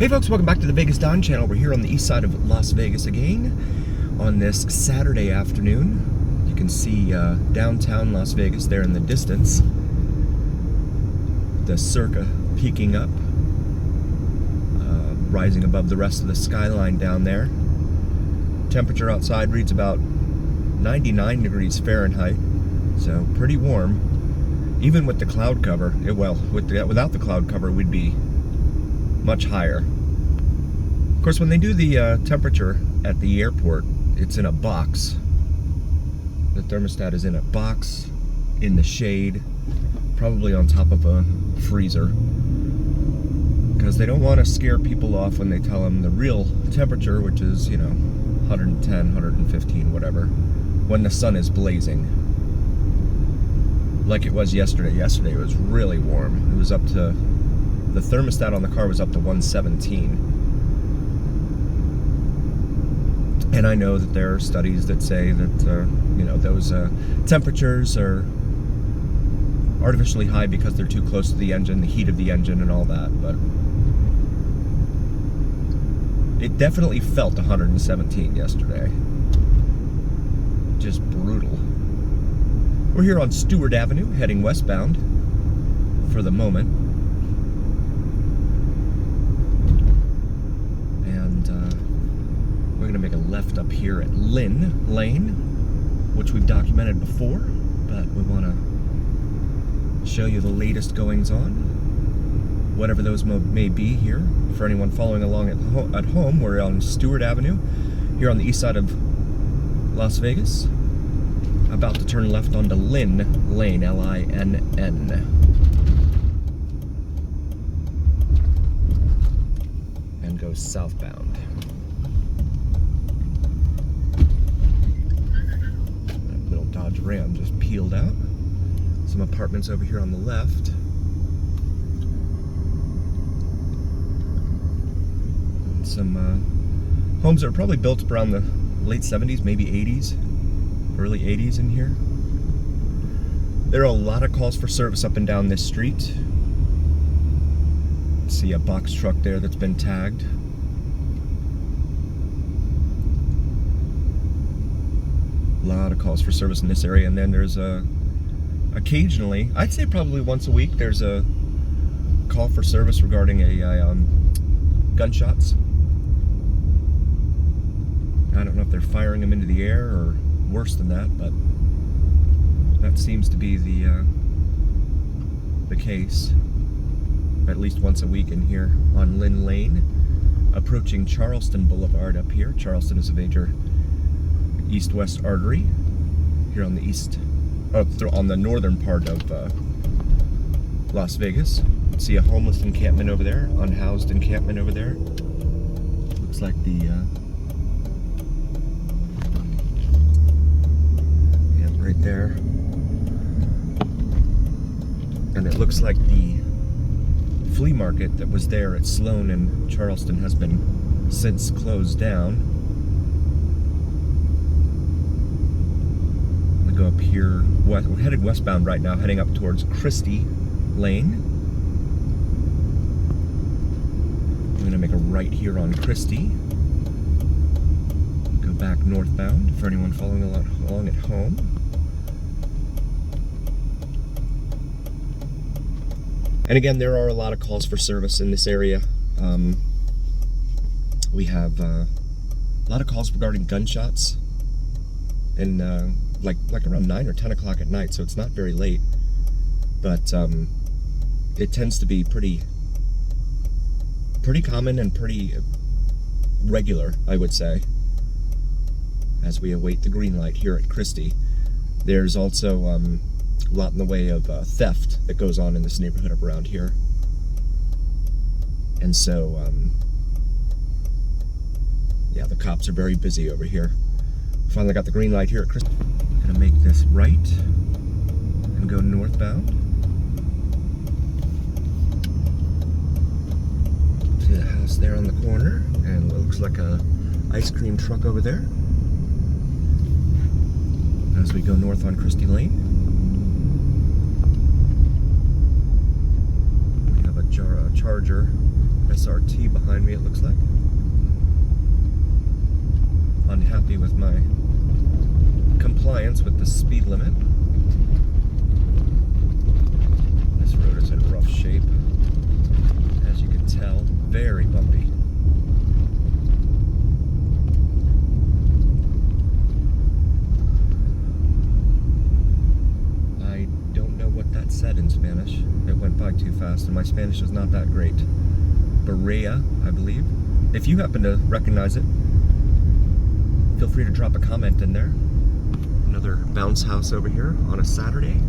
Hey folks, welcome back to the Vegas Don channel. We're here on the east side of Las Vegas again on this Saturday afternoon. You can see downtown Las Vegas there in the distance. The Circa peeking up, rising above the rest of the skyline down there. Temperature outside reads about 99 degrees Fahrenheit, so pretty warm. Even with the cloud cover, without the cloud cover, we'd be much higher. Of course, when they do the temperature at the airport, it's in a box. The thermostat is in a box, in the shade, probably on top of a freezer, because they don't want to scare people off when they tell them the real temperature, which is, 110, 115, whatever, when the sun is blazing. Like it was yesterday. Yesterday it was really warm. It was up to, the thermostat on the car was up to 117. And I know that there are studies that say that, those temperatures are artificially high because they're too close to the engine, the heat of the engine and all that, but it definitely felt 117 yesterday. Just brutal. We're here on Stewart Avenue, heading westbound for the moment. And we're going to make a left up here at Lynn Lane, which we've documented before, but we want to show you the latest goings on, whatever those may be here. For anyone following along at home, we're on Stewart Avenue, here on the east side of Las Vegas. About to turn left onto Lynn Lane, L-I-N-N. And go southbound. That little Dodge Ram just peeled out. Some apartments over here on the left. And some homes that are probably built around the late 70s, maybe 80s. Early 80s in here. There are a lot of calls for service up and down this street. See a box truck there that's been tagged. A lot of calls for service in this area, and then there's occasionally, I'd say probably once a week, there's a call for service regarding gunshots. I don't know if they're firing them into the air or worse than that, but that seems to be the case. At least once a week in here on Lynn Lane, approaching Charleston Boulevard up here. Charleston is a major east-west artery here on the on the northern part of Las Vegas. See a homeless encampment over there, unhoused encampment over there. Looks like the right there, and it looks like the flea market that was there at Sloan and Charleston has been since closed down. I'm gonna go up here west. We're headed westbound right now, heading up towards Christie Lane. I'm gonna make a right here on Christie, go back northbound for anyone following along at home. And again, there are a lot of calls for service in this area. We have a lot of calls regarding gunshots, and like around 9 or 10 o'clock at night, so it's not very late, but it tends to be pretty common and pretty regular, I would say, as we await the green light here at Christie. There's also a lot in the way of theft that goes on in this neighborhood up around here. And so, yeah, the cops are very busy over here. Finally got the green light here at Christie. Gonna make this right and go northbound. See the house there on the corner, and it looks like a ice cream truck over there. As we go north on Christie Lane. Charger SRT behind me, it looks like. Unhappy with my compliance with the speed limit. This road is in rough shape, as you can tell. Very bumpy. I don't know what that said in Spanish. It went by too fast, and my Spanish is not that great. Berea, I believe. If you happen to recognize it, feel free to drop a comment in there. Another bounce house over here on a Saturday.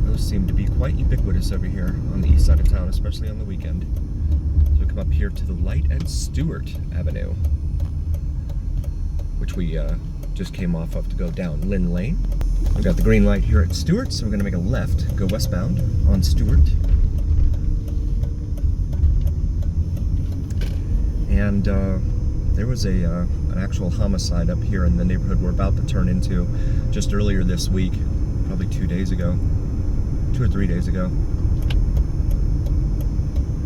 Those seem to be quite ubiquitous over here on the east side of town, especially on the weekend. So we come up here to the Light and Stewart Avenue, which we just came off of to go down Lynn Lane. We've got the green light here at Stewart, so we're gonna make a left, go westbound on Stewart. And there was an actual homicide up here in the neighborhood we're about to turn into just earlier this week, probably 2 days ago, 2 or 3 days ago.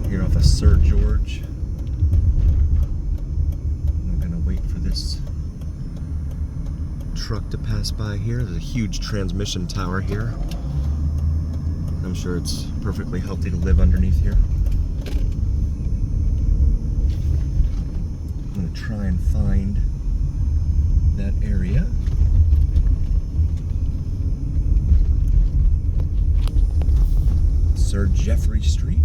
Here off of Sir George. I'm gonna wait for this truck to pass by here. There's a huge transmission tower here. I'm sure it's perfectly healthy to live underneath here. I'm gonna try and find that area. Sir Jeffrey Street.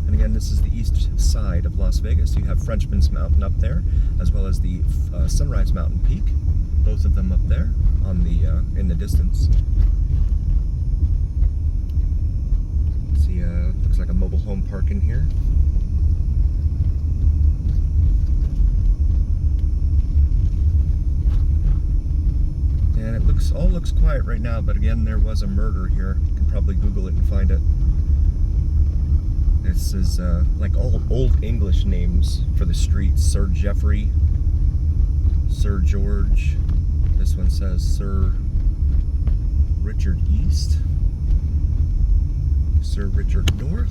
And again, this is the east side of Las Vegas. You have Frenchman's Mountain up there, as well as the Sunrise Mountain Peak. Both of them up there on the in the distance. See, looks like a mobile home park in here. And it all looks quiet right now, but again, there was a murder here. You can probably Google it and find it. This is like all old English names for the streets. Sir Jeffrey, Sir George. This one says Sir Richard East, Sir Richard North.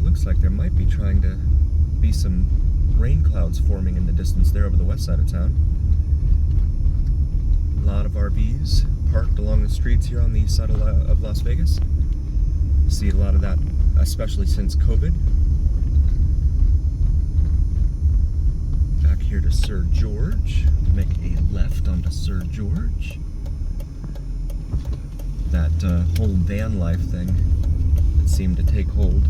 Looks like there might be trying to be some rain clouds forming in the distance there over the west side of town. A lot of RVs parked along the streets here on the east side of Las Vegas. See a lot of that, especially since COVID. Back here to Sir George. Make a left onto Sir George. That whole van life thing that seemed to take hold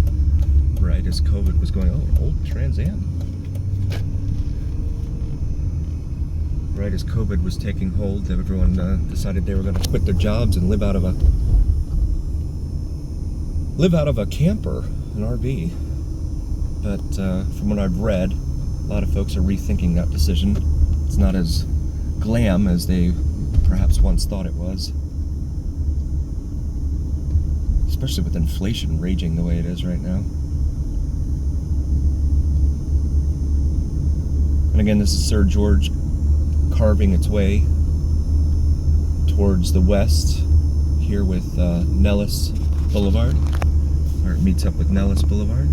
right as COVID was going. Oh, an old Trans Am. Right as COVID was taking hold, everyone decided they were going to quit their jobs and live out of a camper, an RV. But from what I've read, a lot of folks are rethinking that decision. It's not as glam as they perhaps once thought it was. Especially with inflation raging the way it is right now. And again, this is Sir George carving its way towards the west here with Nellis Boulevard, or it meets up with Nellis Boulevard.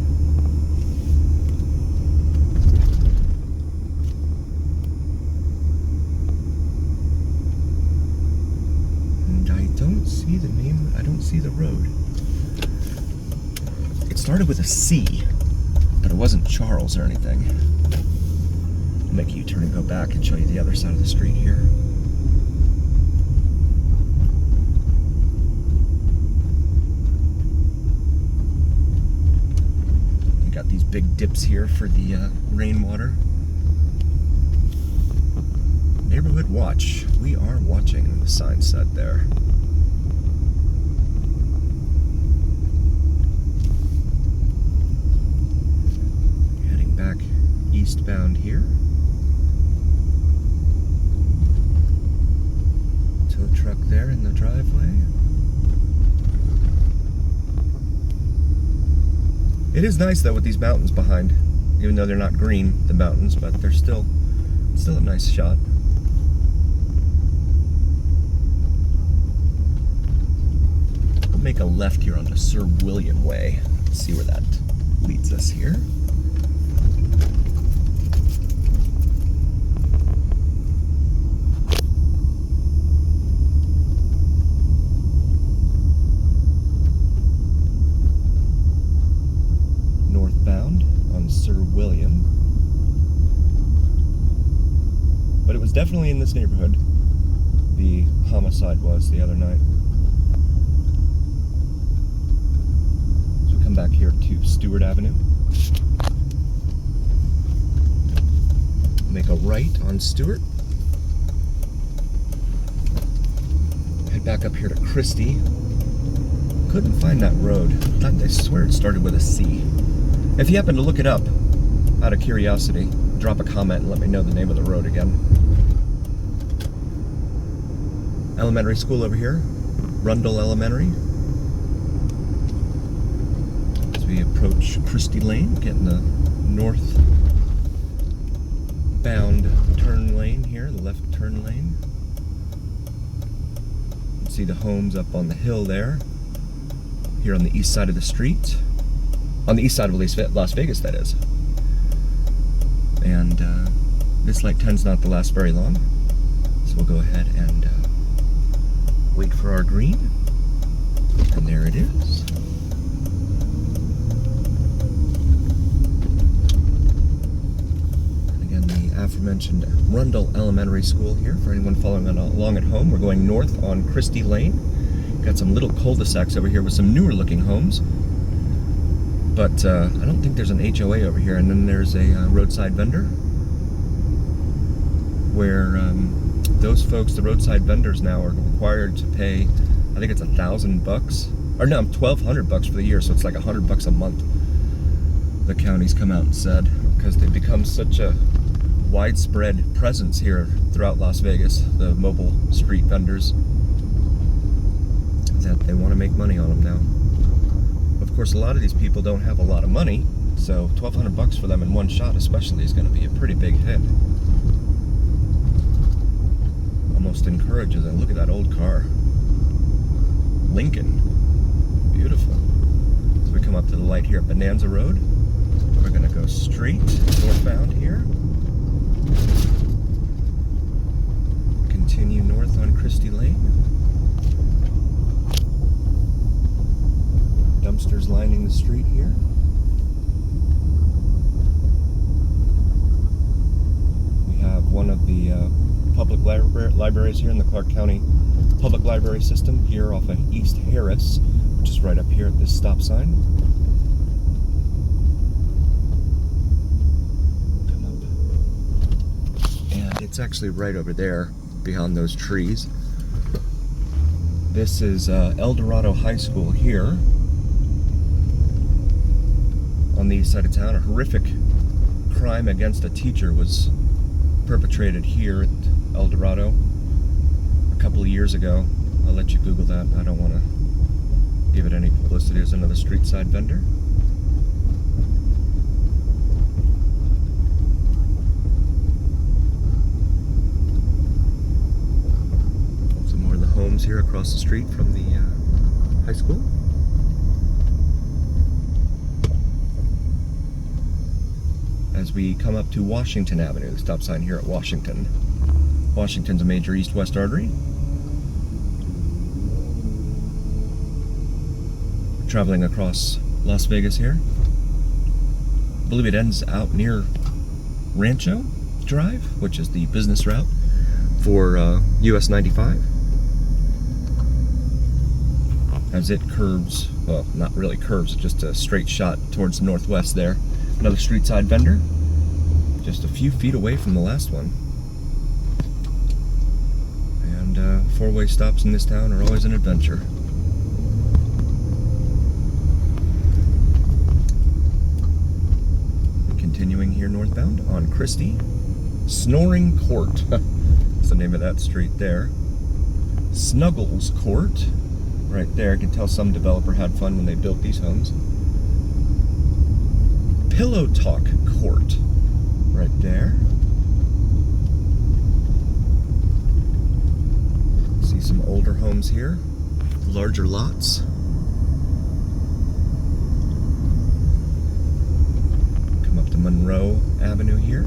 And I don't see the name, I don't see the road. It started with a C, but it wasn't Charles or anything. I'll make a U-turn and go back and show you the other side of the street here. We got these big dips here for the rainwater. Neighborhood watch. We are watching, the sign said there. Heading back eastbound here. Tow truck there in the driveway. It is nice though with these mountains behind, even though they're not green, the mountains, but they're still a nice shot. make a left here onto Sir William Way. Let's see where that leads us here. Northbound on Sir William. But it was definitely in this neighborhood. The homicide was the other night. So we come back here to Stewart Avenue. Make a right on Stewart. Head back up here to Christie. Couldn't find that road. I swear it started with a C. If you happen to look it up, out of curiosity, drop a comment and let me know the name of the road again. Elementary school over here, Rundle Elementary. As we approach Christie Lane, getting the northbound turn lane here, the left turn lane. You can see the homes up on the hill there, here on the east side of the street. On the east side of Las Vegas, that is. And this light tends not to last very long, so we'll go ahead and wait for our green, and there it is. And again, the aforementioned Rundle Elementary School here. For anyone following along at home, we're going north on Christie Lane. Got some little cul-de-sacs over here with some newer looking homes. But I don't think there's an HOA over here. And then there's a roadside vendor where those folks, the roadside vendors now, are required to pay, I think it's $1,000, or no, $1,200 for the year, so it's like $100 a month. The county's come out and said, because they've become such a widespread presence here throughout Las Vegas, the mobile street vendors, that they want to make money on them now. Of course, a lot of these people don't have a lot of money, so $1,200 for them in one shot especially is going to be a pretty big hit. Almost encourages it. Look at that old car. Lincoln. Beautiful. So we come up to the light here at Bonanza Road. We're going to go straight northbound here. Continue north on Christie Lane. Dumpsters lining the street here. We have one of the public libraries here in the Clark County Public Library System here off of East Harris, which is right up here at this stop sign. Come up. And it's actually right over there behind those trees. This is El Dorado High School here on the east side of town. A horrific crime against a teacher was perpetrated here at El Dorado a couple of years ago. I'll let you Google that. I don't want to give it any publicity. There's another street side vendor. Some more of the homes here across the street from the high school. As we come up to Washington Avenue, the stop sign here at Washington. Washington's a major east-west artery. We're traveling across Las Vegas here. I believe it ends out near Rancho Drive, which is the business route for US 95. As it curves, well, not really curves, just a straight shot towards the northwest there. Another street side vendor, just a few feet away from the last one. And four-way stops in this town are always an adventure. Continuing here northbound on Christie. Snoring Court. That's the name of that street there. Snuggles Court. Right there. I can tell some developer had fun when they built these homes. Pillow Talk Court. Right there. See some older homes here. Larger lots. Monroe Avenue here.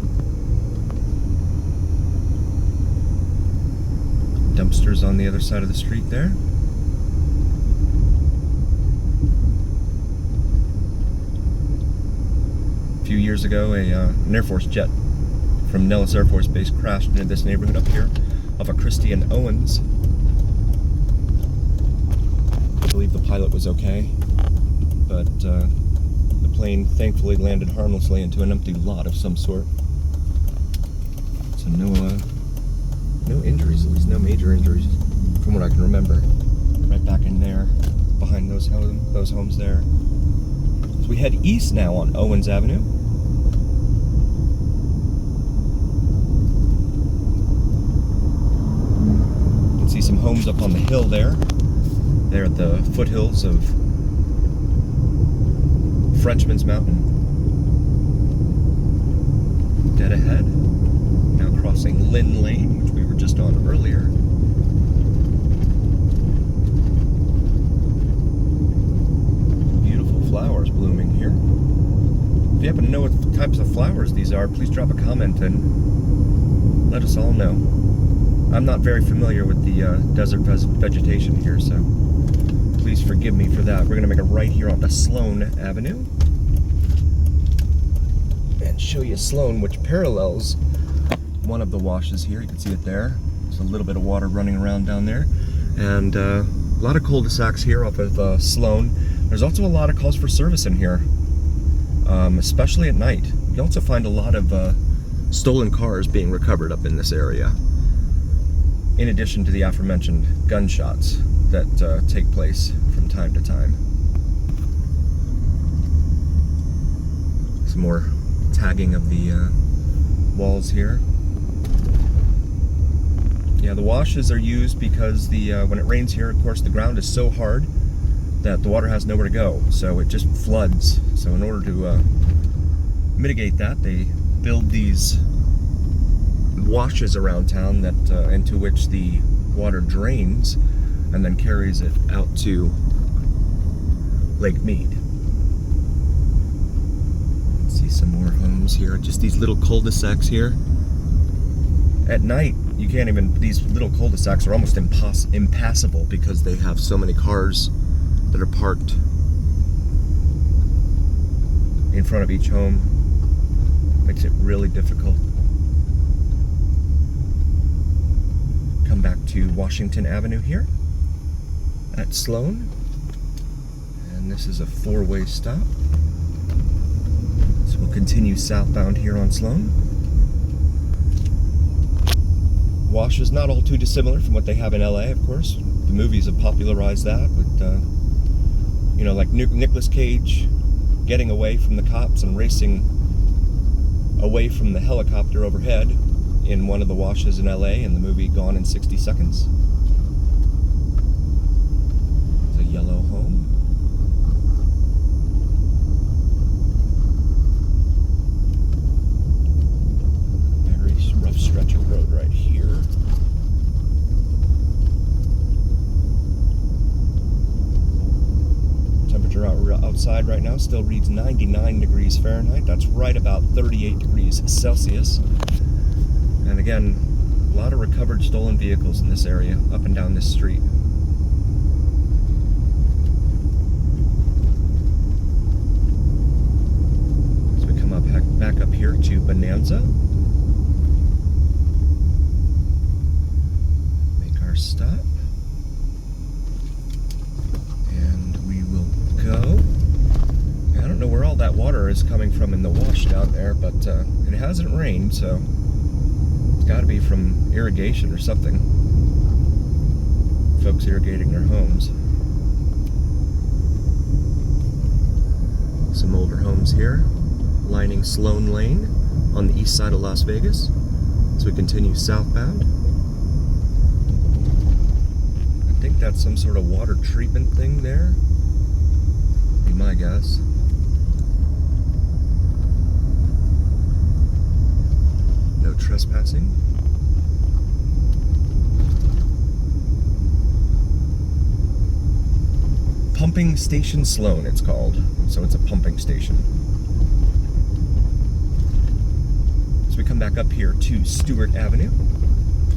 Dumpsters on the other side of the street there. A few years ago, an Air Force jet from Nellis Air Force Base crashed into this neighborhood up here off of Christie and Owens. I believe the pilot was okay, but the plane thankfully landed harmlessly into an empty lot of some sort. So no injuries, at least no major injuries, from what I can remember. Right back in there, behind those homes there. So we head east now on Owens Avenue. You can see some homes up on the hill there. They're at the foothills of Frenchman's Mountain. Dead ahead. Now crossing Lynn Lane, which we were just on earlier. Beautiful flowers blooming here. If you happen to know what types of flowers these are, please drop a comment and let us all know. I'm not very familiar with the desert vegetation here, so please forgive me for that. We're going to make a right here onto Sloan Avenue and show you Sloan, which parallels one of the washes here. You can see it there. There's a little bit of water running around down there. And a lot of cul-de-sacs here off of Sloan. There's also a lot of calls for service in here, especially at night. You also find a lot of stolen cars being recovered up in this area, in addition to the aforementioned gunshots that take place from time to time. Some more tagging of the walls here. Yeah, the washes are used because when it rains here, of course, the ground is so hard that the water has nowhere to go, so it just floods. So in order to mitigate that, they build these washes around town that into which the water drains and then carries it out to Lake Mead. See some more homes here, just these little cul-de-sacs here. At night, you can't even, these little cul-de-sacs are almost impassable because they have so many cars that are parked in front of each home. Makes it really difficult. Come back to Washington Avenue here at Sloan. And this is a four-way stop. So we'll continue southbound here on Sloan. Wash is not all too dissimilar from what they have in LA, of course. The movies have popularized that with, you know, like Nicolas Cage getting away from the cops and racing away from the helicopter overhead in one of the washes in LA in the movie Gone in 60 Seconds. It's a yellow home. Very rough stretch of road right here. Temperature outside right now still reads 99 degrees Fahrenheit. That's right about 38 degrees Celsius. And again, a lot of recovered stolen vehicles in this area, up and down this street. So we come up back up here to Bonanza. Make our stop. And we will go. I don't know where all that water is coming from in the wash down there, but it hasn't rained, so it's got to be from irrigation or something. Folks irrigating their homes. Some older homes here, lining Sloan Lane on the east side of Las Vegas. So we continue southbound. I think that's some sort of water treatment thing there. Be my guess. No trespassing. Pumping Station Sloan, it's called. So it's a pumping station. we come back up here to Stewart Avenue.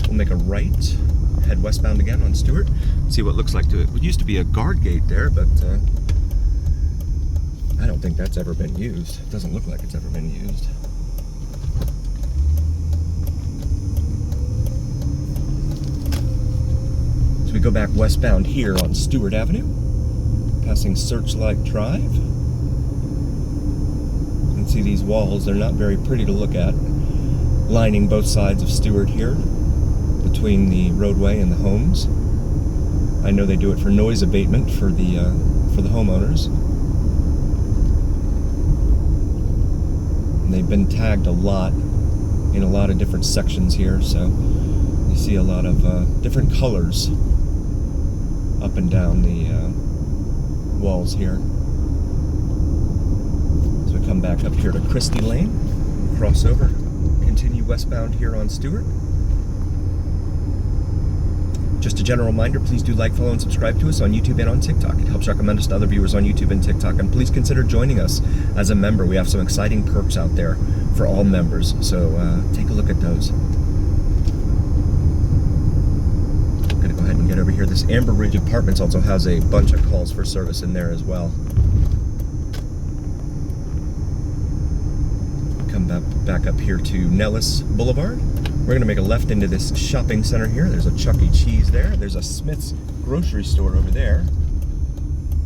We'll make a right, head westbound again on Stewart. See what it looks like to it. It used to be a guard gate there, but I don't think that's ever been used. It doesn't look like it's ever been used. So we go back westbound here on Stewart Avenue, passing Searchlight Drive. You can see these walls, they're not very pretty to look at, lining both sides of Stewart here, between the roadway and the homes. I know they do it for noise abatement for the homeowners. And they've been tagged a lot in a lot of different sections here, so you see a lot of different colors up and down the walls here. So we come back up here to Christie Lane, cross over, continue westbound here on Stewart. Just a general reminder, please do like, follow, and subscribe to us on YouTube and on TikTok. It helps recommend us to other viewers on YouTube and TikTok. And please consider joining us as a member. We have some exciting perks out there for all members, so take a look at those. I'm going to go ahead and get over here. This Amber Ridge Apartments also has a bunch of calls for service in there as well. Come back up here to Nellis Boulevard. We're going to make a left into this shopping center here. There's a Chuck E. Cheese there. There's a Smith's grocery store over there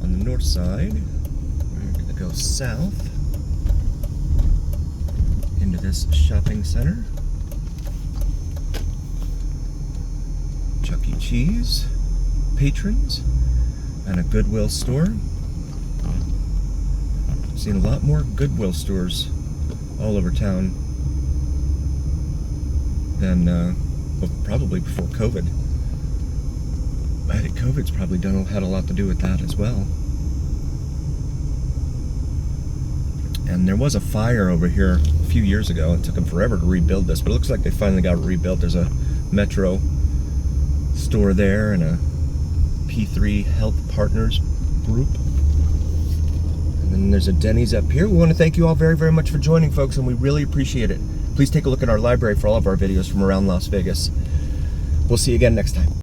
on the north side. We're going to go south into this shopping center. Chuck E. Cheese, Patrons, and a Goodwill store. I've seen a lot more Goodwill stores all over town than, well, probably before COVID. I think COVID's probably had a lot to do with that as well. And there was a fire over here a few years ago. It took them forever to rebuild this, but it looks like they finally got it rebuilt. There's a Metro store there and a P3 Health Partners group. And then there's a Denny's up here. We want to thank you all very, very much for joining, folks, and we really appreciate it. Please take a look at our library for all of our videos from around Las Vegas. We'll see you again next time.